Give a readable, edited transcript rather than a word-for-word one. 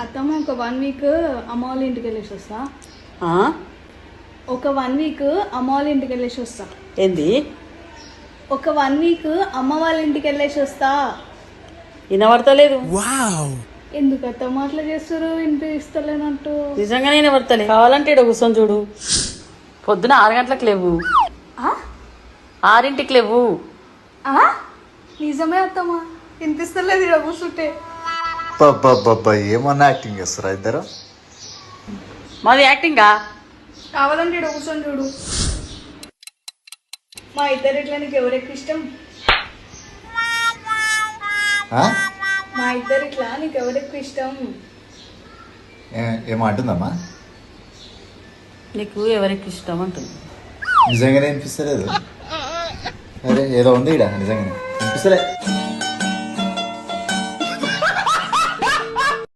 అత్తమ్మ ఒక 1 వీక్ అమ్మ వాళ్ళ ఇంటికి వెళ్ళేసి వస్తా. ఒక 1 వీక్ అమ్మ వాళ్ళ ఇంటికి వెళ్ళేసి వస్తా. ఏంది? ఒక 1 వీక్ అమ్మ వాళ్ళ ఇంటికి వెళ్ళేసి వస్తా. వినబడతలేదు. ఎందుకు అత్తమ్మ అట్లా చేస్తారు? వినిపిస్తలేనట్టు. నిజంగానే వినబడతలే. కావాలంటే ఇక్కడ కూర్చొని చూడు. పొద్దున 6 గంటలకు లేవు, 6ంటికి లేవు. నిజమే అత్తమ్మ, వినిపిస్తలేదు ఇక్కడ కూర్చుంటే. ఏమన్నా యాక్టింగ్ చేస్తారా ఇద్దరు? మాది యాక్టింగా? కావాలంటే ఇక్కడ కూర్చొని చూడు. మా ఇద్దరు ఇట్లా నీకు ఎవరెక్కువ ఇష్టం? మా ఇద్దరు ఇట్లా నీకు ఎవరెక్కువ ఇష్టం? ఏమో అంటుందమ్మా? నీకు ఎవరికి ఇష్టం అంటుంది. నిజంగానే వినిపిస్తలేదు. అరే ఏదో ఉంది ఇక్కడ, నిజంగానే వినిపిస్తలే.